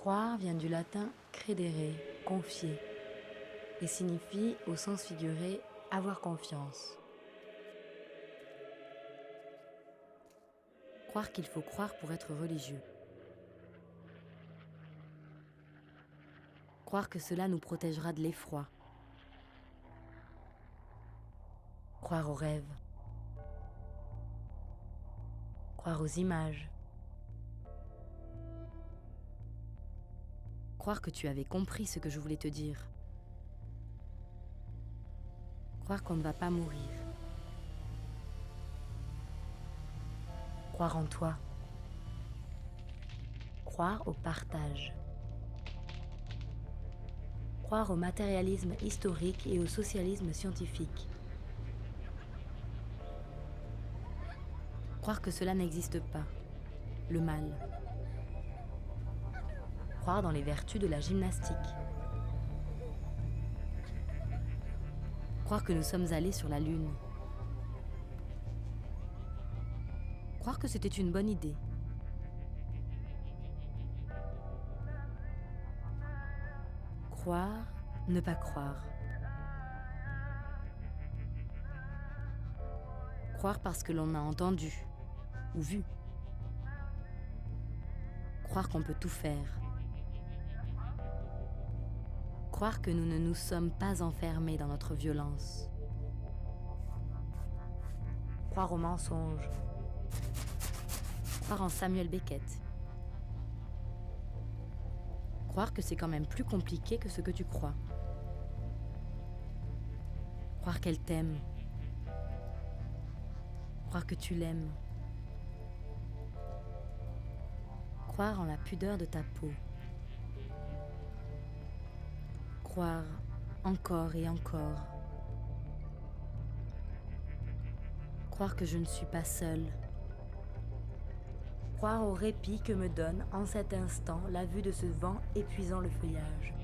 Croire vient du latin credere, confier, et signifie, au sens figuré, avoir confiance. Croire qu'il faut croire pour être religieux. Croire que cela nous protégera de l'effroi. Croire aux rêves. Croire aux images. Croire que tu avais compris ce que je voulais te dire. Croire qu'on ne va pas mourir. Croire en toi. Croire au partage. Croire au matérialisme historique et au socialisme scientifique. Croire que cela n'existe pas, le mal. Croire dans les vertus de la gymnastique. Croire que nous sommes allés sur la Lune. Croire que c'était une bonne idée. Croire, ne pas croire. Croire parce que l'on a entendu ou vu. Croire qu'on peut tout faire. Croire que nous ne nous sommes pas enfermés dans notre violence. Croire au mensonge. Croire en Samuel Beckett. Croire que c'est quand même plus compliqué que ce que tu crois. Croire qu'elle t'aime. Croire que tu l'aimes. Croire en la pudeur de ta peau. Croire encore et encore. Croire que je ne suis pas seule. Croire au répit que me donne en cet instant la vue de ce vent épuisant le feuillage.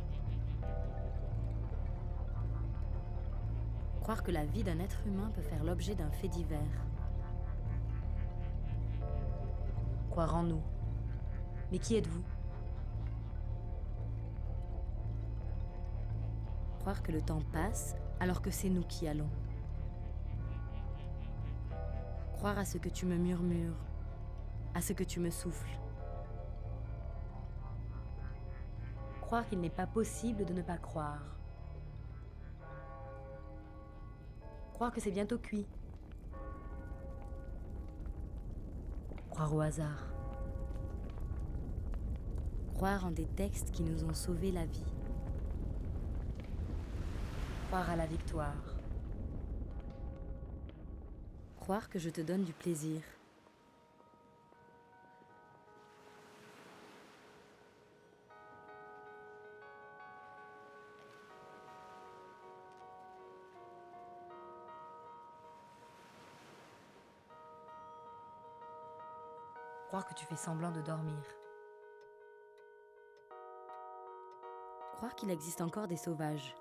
Croire que la vie d'un être humain peut faire l'objet d'un fait divers. Croire en nous. Mais qui êtes-vous ? Croire que le temps passe alors que c'est nous qui allons. Croire à ce que tu me murmures, à ce que tu me souffles. Croire qu'il n'est pas possible de ne pas croire. Croire que c'est bientôt cuit. Croire au hasard. Croire en des textes qui nous ont sauvé la vie. Croire à la victoire. Croire que je te donne du plaisir. Croire que tu fais semblant de dormir. Croire qu'il existe encore des sauvages.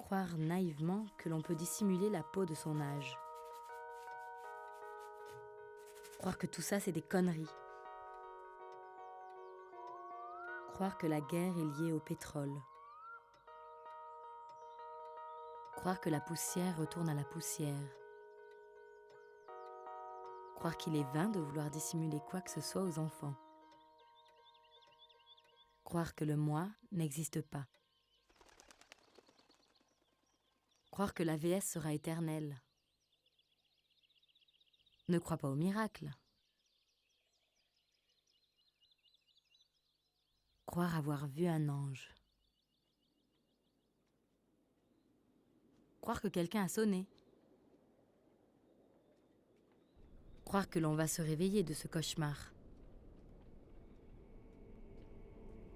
Croire naïvement que l'on peut dissimuler la peau de son âge. Croire que tout ça, c'est des conneries. Croire que la guerre est liée au pétrole. Croire que la poussière retourne à la poussière. Croire qu'il est vain de vouloir dissimuler quoi que ce soit aux enfants. Croire que le moi n'existe pas. Croire que la VS sera éternelle. Ne crois pas au miracle. Croire avoir vu un ange. Croire que quelqu'un a sonné. Croire que l'on va se réveiller de ce cauchemar.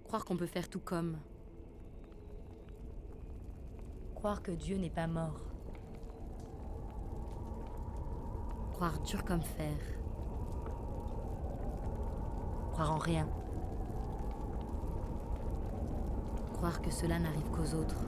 Croire qu'on peut faire tout comme. Croire que Dieu n'est pas mort. Croire dur comme fer. Croire en rien. Croire que cela n'arrive qu'aux autres.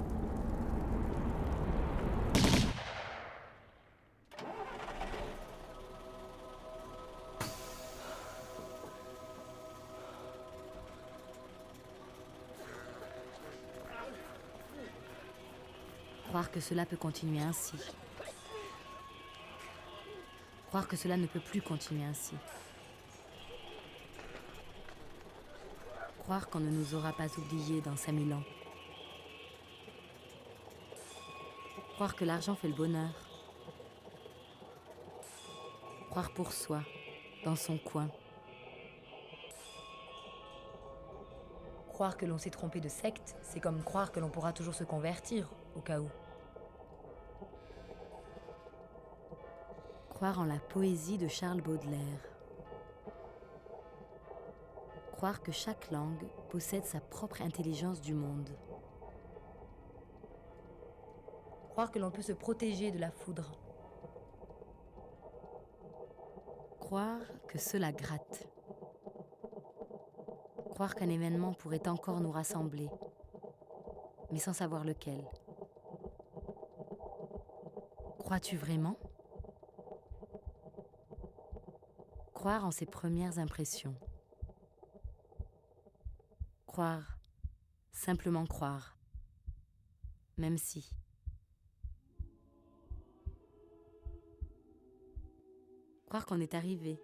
Croire que cela peut continuer ainsi. Croire que cela ne peut plus continuer ainsi. Croire qu'on ne nous aura pas oubliés dans 5000 ans. Croire que l'argent fait le bonheur. Croire pour soi, dans son coin. Croire que l'on s'est trompé de secte, c'est comme croire que l'on pourra toujours se convertir, au cas où. Croire en la poésie de Charles Baudelaire. Croire que chaque langue possède sa propre intelligence du monde. Croire que l'on peut se protéger de la foudre. Croire que cela gratte. Croire qu'un événement pourrait encore nous rassembler, mais sans savoir lequel. Crois-tu vraiment ? Croire en ses premières impressions. Croire, simplement croire, même si. Croire qu'on est arrivé,